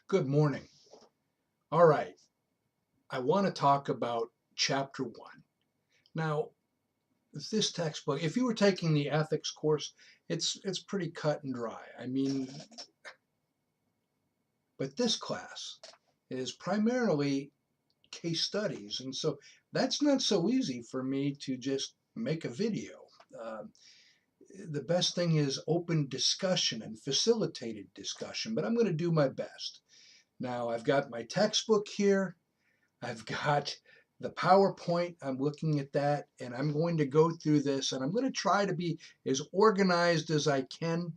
Good morning. All right, I want to talk about chapter one. Now, this textbook, if you were taking the ethics course, it's pretty cut and dry. But this class is primarily case studies, and so that's not so easy for me to just make a video. Uh, the best thing is open discussion and facilitated discussion, but I'm going to do my best. Now, I've got my textbook here. I've got the PowerPoint. I'm looking at that and I'm going to go through this and I'm going to try to be as organized as I can,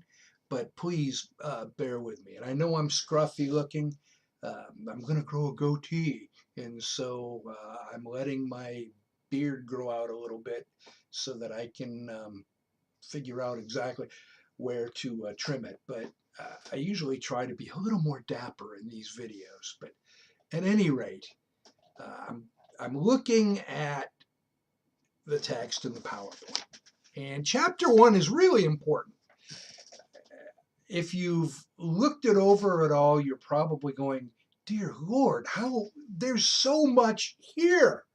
but please bear with me. And I know I'm scruffy looking. I'm going to grow a goatee. And so I'm letting my beard grow out a little bit so that I can figure out exactly where to trim it. But I usually try to be a little more dapper in these videos. But at any rate, uh, I'm, I'm looking at the text in the PowerPoint. And chapter one is really important. If you've looked it over at all, you're probably going, dear Lord, how there's so much here.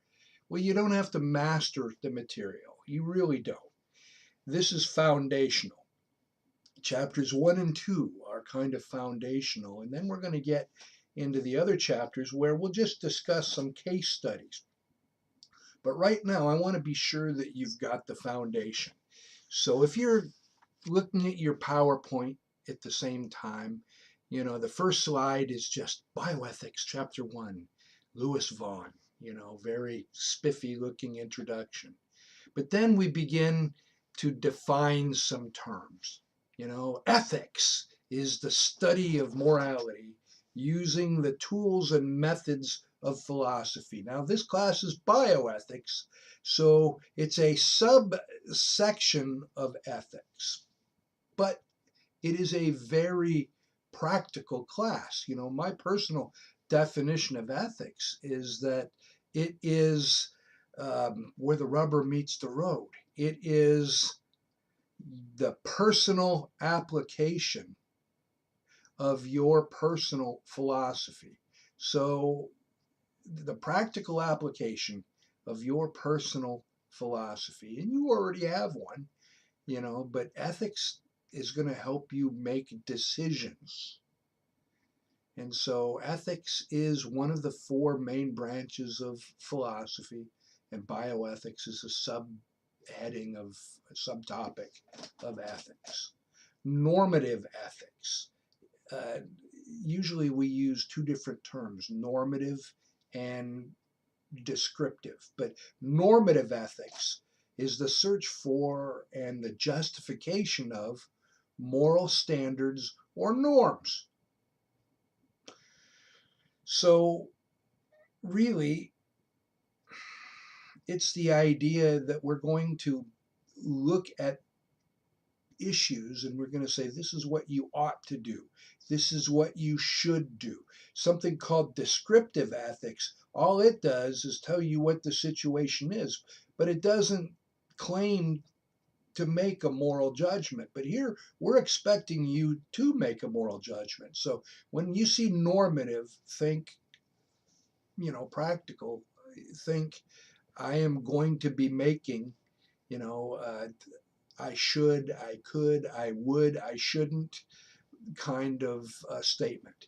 Well, you don't have to master the material. You really don't. This is foundational. Chapters one and two are kind of foundational. And then we're going to get into the other chapters where we'll just discuss some case studies. But right now, I want to be sure that you've got the foundation. So if you're looking at your PowerPoint at the same time, the first slide is just Bioethics, Chapter 1, Lewis Vaughan, very spiffy looking introduction. But then we begin to define some terms. Ethics is the study of morality using the tools and methods of philosophy. Now, this class is bioethics, so it's a subsection of ethics, but it is a very practical class. My personal definition of ethics is that it is where the rubber meets the road. It is the personal application of your personal philosophy. So, the practical application of your personal philosophy, and you already have one, but ethics is going to help you make decisions. And so, ethics is one of the four main branches of philosophy, and bioethics is a subheading of a subtopic of ethics. Normative ethics. Uh, Usually we use two different terms, normative and descriptive. But normative ethics is the search for and the justification of moral standards or norms. So, really, it's the idea that we're going to look at issues and we're going to say, this is what you ought to do. This is what you should do. Something called descriptive ethics, all it does is tell you what the situation is, but it doesn't claim to make a moral judgment. But here we're expecting you to make a moral judgment. So when you see normative, think, practical, think, I am going to be making, you know, uh, I should, I could, I would, I shouldn't kind of statement.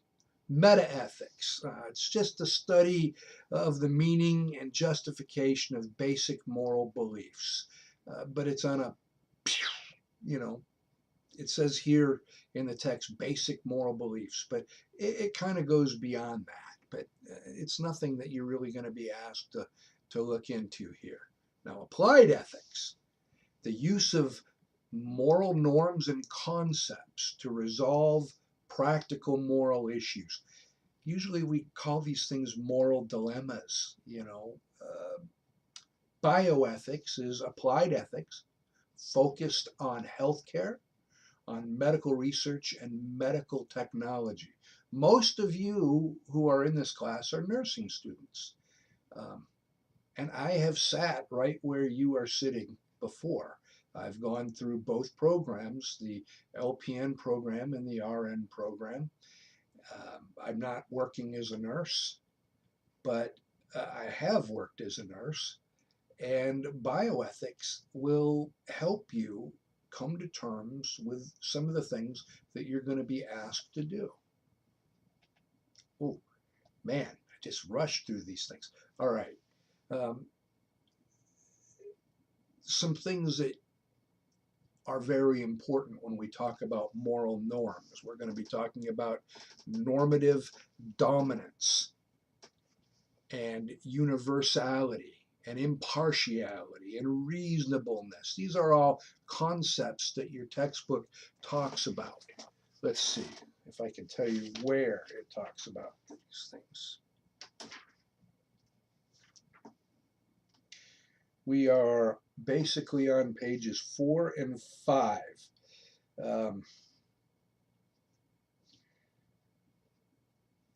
Metaethics, it's just the study of the meaning and justification of basic moral beliefs. But it's on a, you know, it says here in the text, basic moral beliefs, but it kind of goes beyond that. But it's nothing that you're really going to be asked to look into here. Now, applied ethics, the use of moral norms and concepts to resolve practical moral issues. Usually we call these things moral dilemmas. Bioethics is applied ethics focused on healthcare, on medical research, and medical technology. Most of you who are in this class are nursing students. Um, and I have sat right where you are sitting before. I've gone through both programs, the LPN program and the RN program. I'm not working as a nurse, but I have worked as a nurse, and bioethics will help you come to terms with some of the things that you're going to be asked to do. Oh, man, I just rushed through these things. All right. Um, some things that are very important when we talk about moral norms. We're going to be talking about normative dominance and universality and impartiality and reasonableness. These are all concepts that your textbook talks about. Let's see if I can tell you where it talks about these things. We are basically on pages 4 and 5. Um,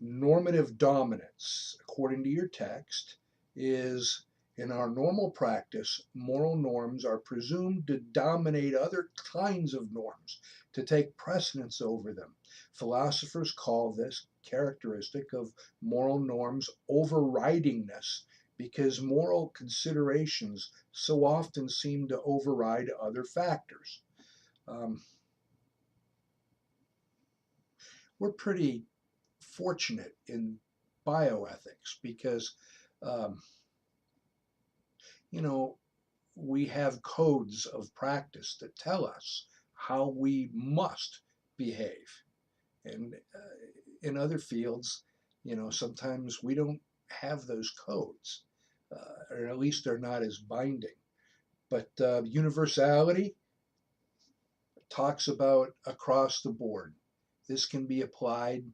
Normative dominance, according to your text, is in our normal practice, moral norms are presumed to dominate other kinds of norms, to take precedence over them. Philosophers call this characteristic of moral norms overridingness because moral considerations so often seem to override other factors. Um, we're pretty fortunate in bioethics because um, you know we have codes of practice that tell us how we must behave, and in other fields, sometimes we don't have those codes, or at least they're not as binding. But universality talks about across the board. This can be applied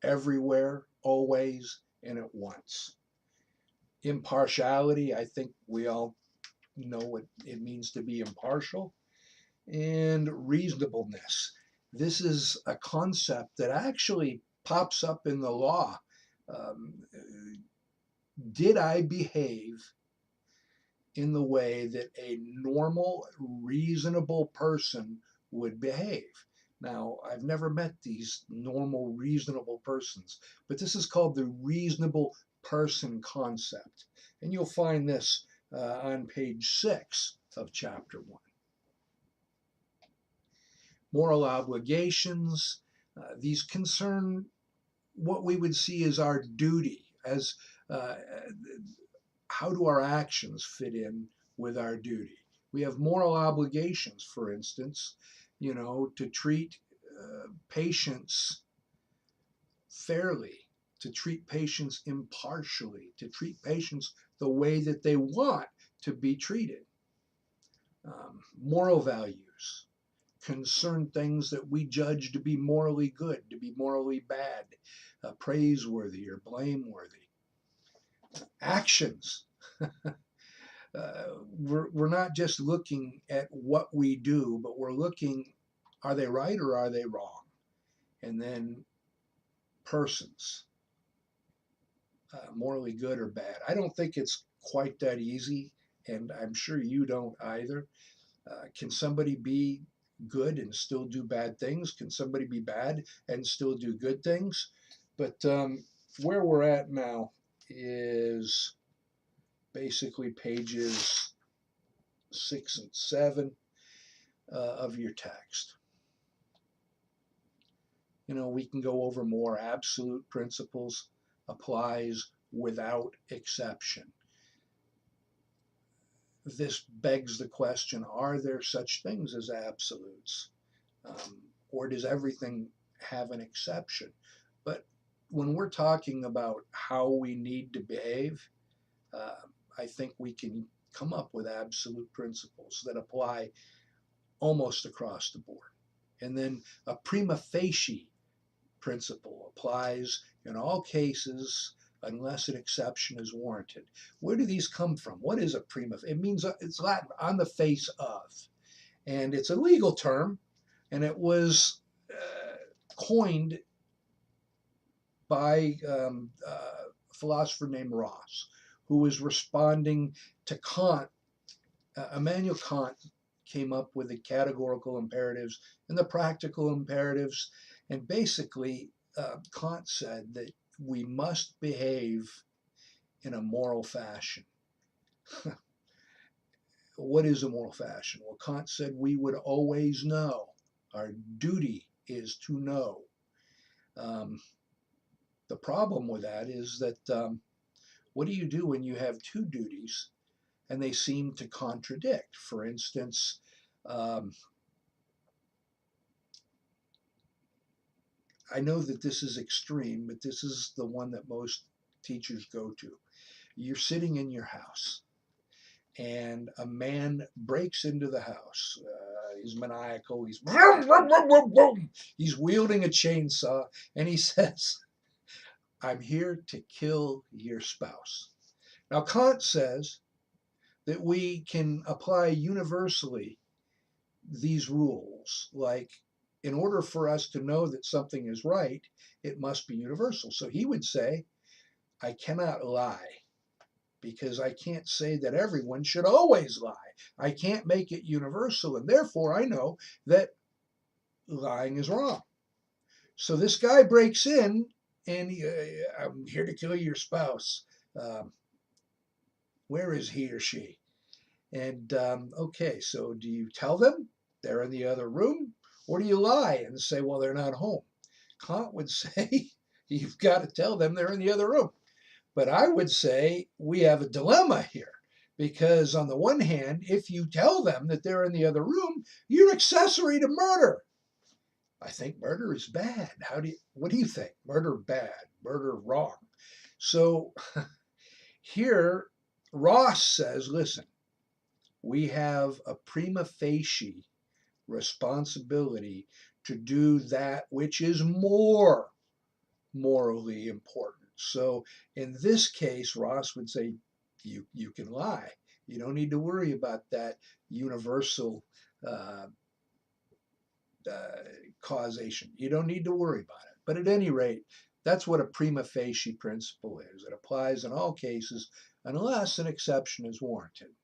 everywhere, always, and at once. Impartiality, I think we all know what it means to be impartial. And reasonableness. This is a concept that actually pops up in the law. Um, did I behave in the way that a normal, reasonable person would behave? Now, I've never met these normal, reasonable persons, but this is called the reasonable person concept. And you'll find this on page 6 of chapter 1. Moral obligations, these concern what we would see as our duty, as uh, how do our actions fit in with our duty. We have moral obligations, for instance, to treat patients fairly, to treat patients impartially, to treat patients the way that they want to be treated. Moral values concern things that we judge to be morally good, to be morally bad, praiseworthy or blameworthy. Actions. We're not just looking at what we do, but we're looking, are they right or are they wrong? And then persons, morally good or bad. I don't think it's quite that easy, and I'm sure you don't either. Can somebody be good and still do bad things? Can somebody be bad and still do good things? But where we're at now is basically pages 6 and 7 of your text. We can go over more. Absolute principles applies without exception. This begs the question, are there such things as absolutes? Or does everything have an exception? But when we're talking about how we need to behave, uh, I think we can come up with absolute principles that apply almost across the board. And then a prima facie principle applies in all cases unless an exception is warranted. Where do these come from? What is a prima facie? It means it's Latin, on the face of. And it's a legal term, and it was coined by a philosopher named Ross, who was responding to Kant. Immanuel Kant came up with the categorical imperatives and the practical imperatives, and basically Kant said that we must behave in a moral fashion. What is a moral fashion? Well, Kant said we would always know. Our duty is to know. Um, the problem with that is that what do you do when you have two duties and they seem to contradict? For instance, um, I know that this is extreme, but this is the one that most teachers go to. You're sitting in your house and a man breaks into the house. He's maniacal. He's vroom, vroom, vroom, vroom, vroom. He's wielding a chainsaw, and he says, "I'm here to kill your spouse." Now, Kant says that we can apply universally these rules. Like, in order for us to know that something is right, it must be universal. So he would say, I cannot lie, because I can't say that everyone should always lie. I can't make it universal, and therefore I know that lying is wrong. So this guy breaks in, and I'm here to kill your spouse. Um, where is he or she? And okay, so do you tell them they're in the other room, or do you lie and say, well, they're not home? Kant would say, you've got to tell them they're in the other room. But I would say we have a dilemma here, because on the one hand, if you tell them that they're in the other room, you're accessory to murder. I think murder is bad. What do you think? Murder bad, murder wrong. So here, Ross says, listen, we have a prima facie responsibility to do that which is more morally important. So in this case, Ross would say, you can lie. You don't need to worry about that universal uh, causation. You don't need to worry about it. But at any rate, that's what a prima facie principle is. It applies in all cases unless an exception is warranted.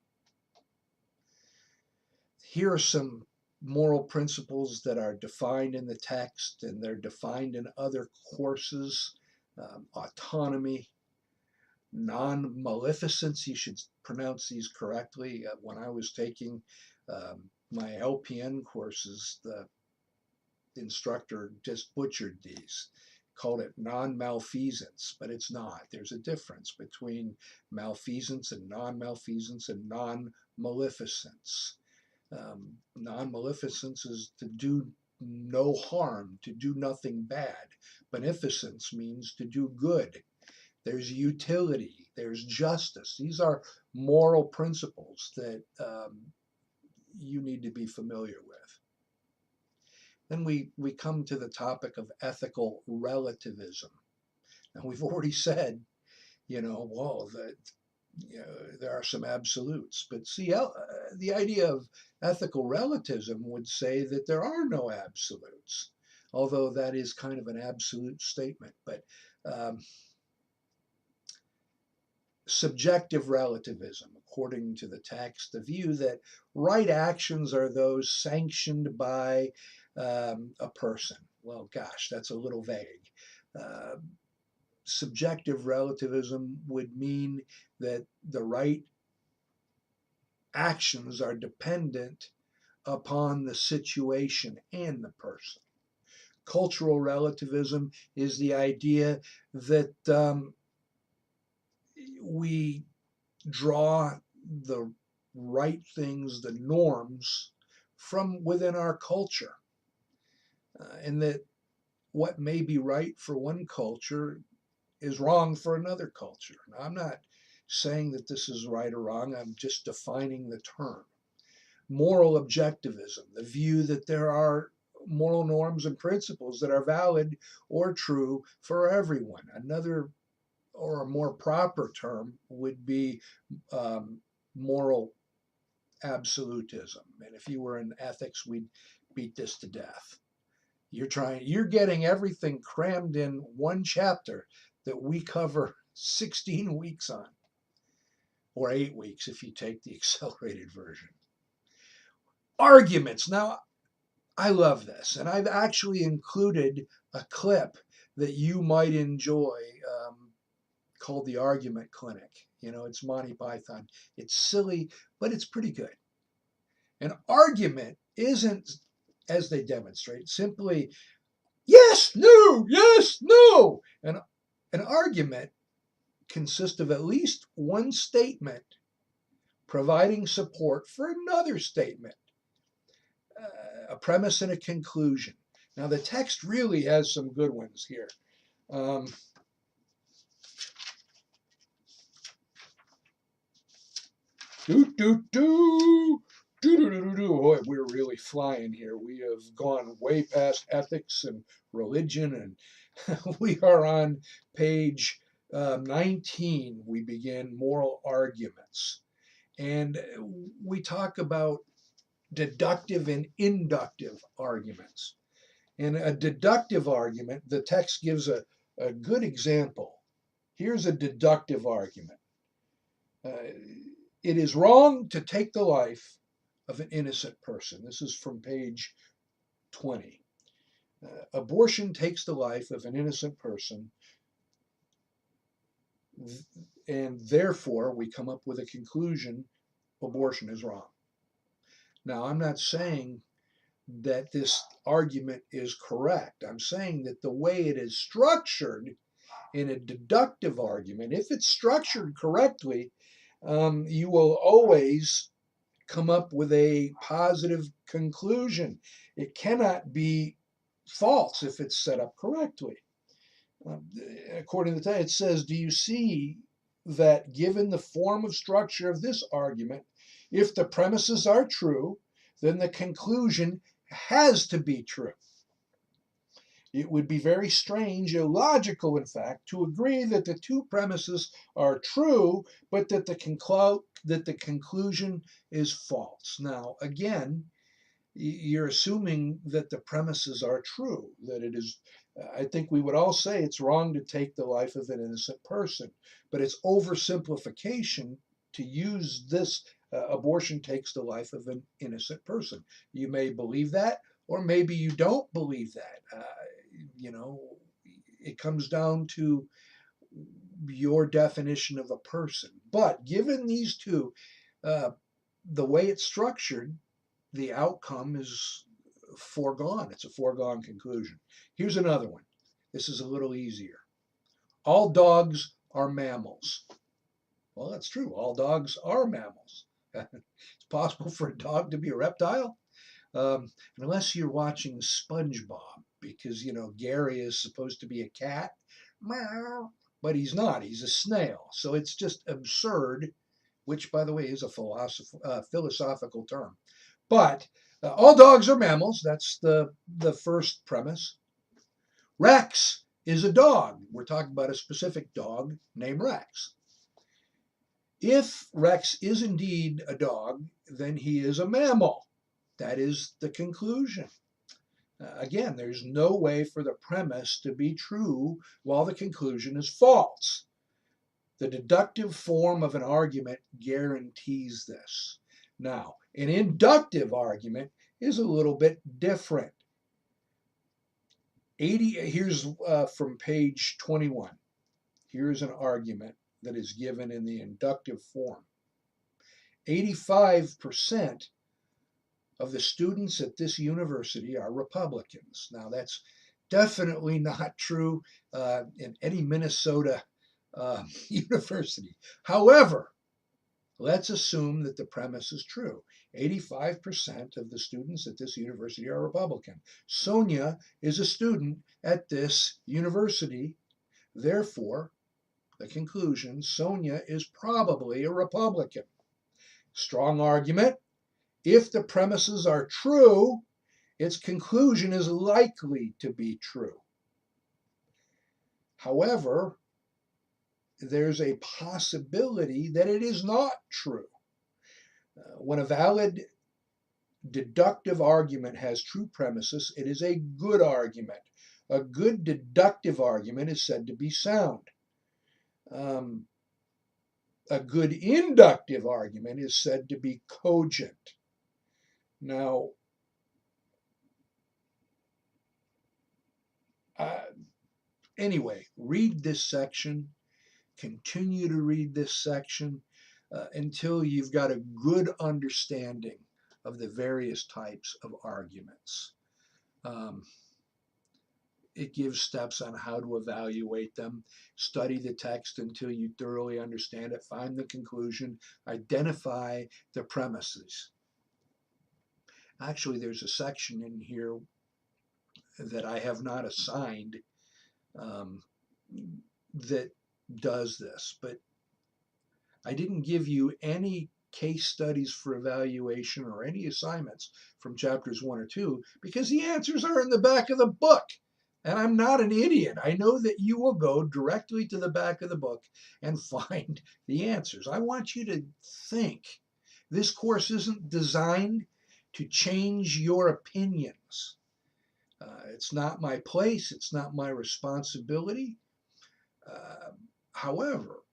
Here are some moral principles that are defined in the text, and they're defined in other courses. Autonomy, non-maleficence, you should pronounce these correctly. When I was taking my LPN courses, the instructor just butchered these, called it non-malfeasance, but it's not. There's a difference between malfeasance and non-malfeasance and non-maleficence. Non-maleficence is to do no harm, to do nothing bad. Beneficence means to do good. There's utility, there's justice. These are moral principles that you need to be familiar with. Then we come to the topic of ethical relativism. Now, we've already said, well, that there are some absolutes. But see, the idea of ethical relativism would say that there are no absolutes, although that is kind of an absolute statement. But subjective relativism, according to the text, the view that right actions are those sanctioned by a person. Well, gosh, that's a little vague. Uh, Subjective relativism would mean that the right actions are dependent upon the situation and the person. Cultural relativism is the idea that we draw the right things, the norms, from within our culture. And that what may be right for one culture is wrong for another culture. Now, I'm not saying that this is right or wrong, I'm just defining the term. Moral objectivism, the view that there are moral norms and principles that are valid or true for everyone. Another, or a more proper term, would be moral absolutism. And if you were in ethics, we'd beat this to death. You're getting everything crammed in one chapter that we cover 16 weeks on, or 8 weeks if you take the accelerated version. Arguments. Now, I love this, and I've actually included a clip that you might enjoy, called The Argument Clinic. It's Monty Python. It's silly, but it's pretty good. An argument isn't, as they demonstrate, simply yes, no, yes, no. An argument consists of at least one statement providing support for another statement, a premise and a conclusion. Now, the text really has some good ones here. Boy, we're really flying here. We have gone way past ethics and religion, and we are on page 19. We begin moral arguments. And we talk about deductive and inductive arguments. In a deductive argument, the text gives a good example. Here's a deductive argument. It is wrong to take the life of an innocent person. This is from page 20. Abortion takes the life of an innocent person, and therefore we come up with a conclusion: abortion is wrong. Now, I'm not saying that this argument is correct. I'm saying that the way it is structured in a deductive argument, if it's structured correctly, you will always come up with a positive conclusion. It cannot be false if it's set up correctly. According to that, it says, do you see that given the form of structure of this argument, if the premises are true, then the conclusion has to be true? It would be very strange, illogical, in fact, to agree that the two premises are true, but that the conclusion is false. Now, again, you're assuming that the premises are true, that it is. I think we would all say it's wrong to take the life of an innocent person, but it's oversimplification to use this abortion takes the life of an innocent person. You may believe that, or maybe you don't believe that. It comes down to your definition of a person. But given these two, the way it's structured, the outcome is foregone. It's a foregone conclusion. Here's another one. This is a little easier. All dogs are mammals. Well, that's true. All dogs are mammals. It's possible for a dog to be a reptile, unless you're watching SpongeBob, because Gary is supposed to be a cat, but he's not. He's a snail. So it's just absurd, which, by the way, is a philosophical term. But all dogs are mammals. That's the first premise. Rex is a dog. We're talking about a specific dog named Rex. If Rex is indeed a dog, then he is a mammal. That is the conclusion. Again, there's no way for the premise to be true while the conclusion is false. The deductive form of an argument guarantees this. Now, an inductive argument is a little bit different. Here's from page 21. Here's an argument that is given in the inductive form. 85% of the students at this university are Republicans. Now, that's definitely not true in any Minnesota university. However, let's assume that the premise is true. 85% of the students at this university are Republican. Sonia is a student at this university. Therefore, the conclusion, Sonia is probably a Republican. Strong argument. If the premises are true, its conclusion is likely to be true. However, there's a possibility that it is not true. When a valid deductive argument has true premises, it is a good argument. A good deductive argument is said to be sound. A good inductive argument is said to be cogent. Now, Anyway, read this section, continue to read this section until you've got a good understanding of the various types of arguments. Um, it gives steps on how to evaluate them. Study the text until you thoroughly understand it. Find the conclusion. Identify the premises. Actually, there's a section in here that I have not assigned um, that does this, but I didn't give you any case studies for evaluation or any assignments from chapters 1 or 2 because the answers are in the back of the book. And I'm not an idiot. I know that you will go directly to the back of the book and find the answers. I want you to think. This course isn't designed to change your opinions. It's not my place. It's not my responsibility. Uh, However,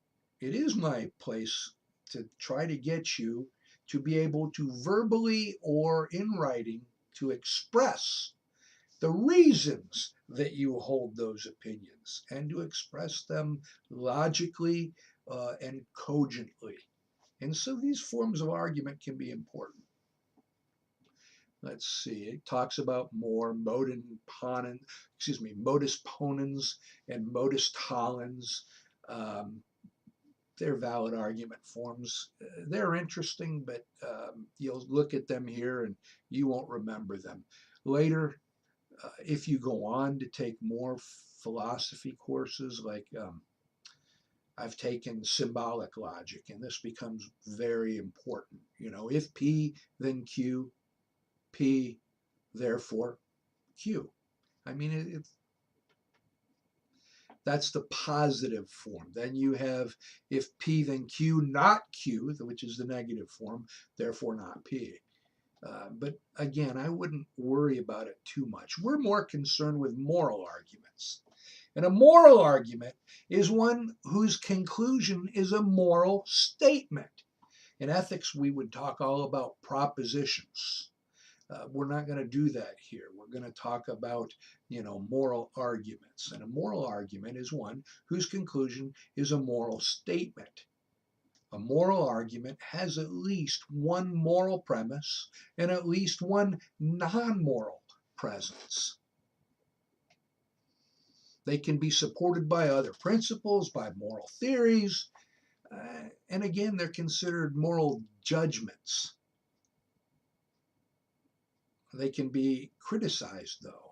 it is my place to try to get you to be able to verbally or in writing to express the reasons that you hold those opinions and to express them logically and cogently. And so these forms of argument can be important. Let's see, it talks about more modus ponens and modus tollens. Um, they're valid argument forms. They're interesting, but you'll look at them here and you won't remember them. Later, if you go on to take more philosophy courses, like I've taken symbolic logic, and this becomes very important. You know, if P, then Q, P, therefore Q. I mean, that's the positive form. Then you have if P, then Q, not Q, which is the negative form, therefore not P. But again, I wouldn't worry about it too much. We're more concerned with moral arguments. And a moral argument is one whose conclusion is a moral statement. In ethics, we would talk all about propositions. We're not going to do that here. We're going to talk about, moral arguments. And a moral argument is one whose conclusion is a moral statement. A moral argument has at least one moral premise and at least one non-moral presence. They can be supported by other principles, by moral theories, and again, they're considered moral judgments. They can be criticized, though,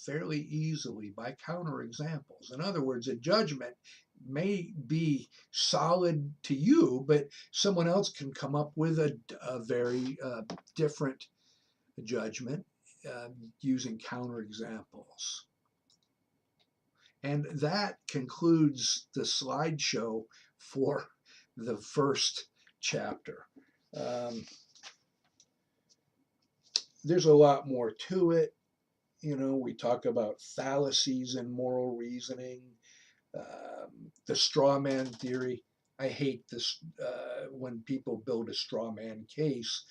fairly easily by counterexamples. In other words, a judgment may be solid to you, but someone else can come up with a very different judgment using counterexamples. And that concludes the slideshow for the first chapter. There's a lot more to it. We talk about fallacies in moral reasoning, the straw man theory. I hate this when people build a straw man case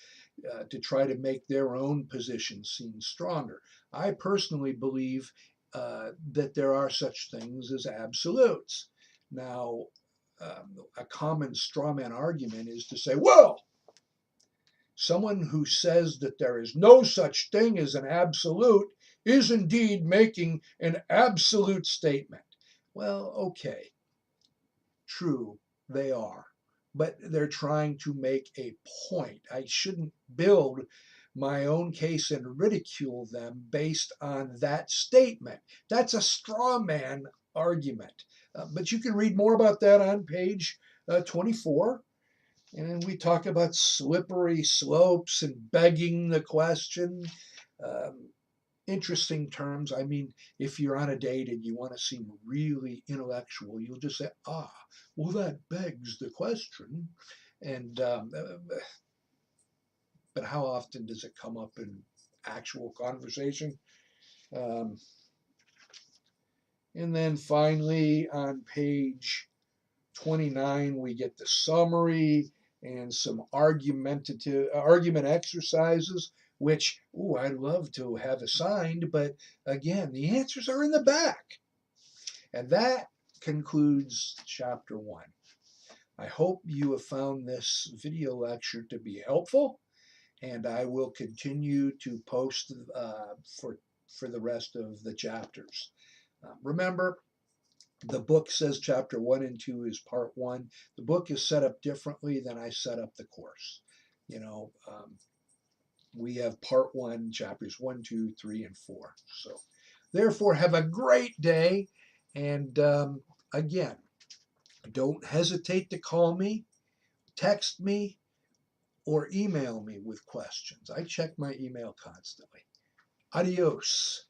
to try to make their own position seem stronger. I personally believe that there are such things as absolutes. Now, a common straw man argument is to say, well, someone who says that there is no such thing as an absolute is indeed making an absolute statement. Well, okay, true, they are. But they're trying to make a point. I shouldn't build my own case and ridicule them based on that statement. That's a straw man argument. But you can read more about that on page 24. And we talk about slippery slopes and begging the question. Interesting terms. I mean, if you're on a date and you want to seem really intellectual, you'll just say, well, that begs the question. And but how often does it come up in actual conversation? And then finally, on page 29, we get the summary and some argument exercises, which, I'd love to have assigned, but again, the answers are in the back. And that concludes chapter 1. I hope you have found this video lecture to be helpful, and I will continue to post for the rest of the chapters. Remember, the book says chapter 1 and 2 is part 1. The book is set up differently than I set up the course. You know, we have part 1, chapters 1, 2, 3, and 4. So, therefore, have a great day. And again, don't hesitate to call me, text me, or email me with questions. I check my email constantly. Adios.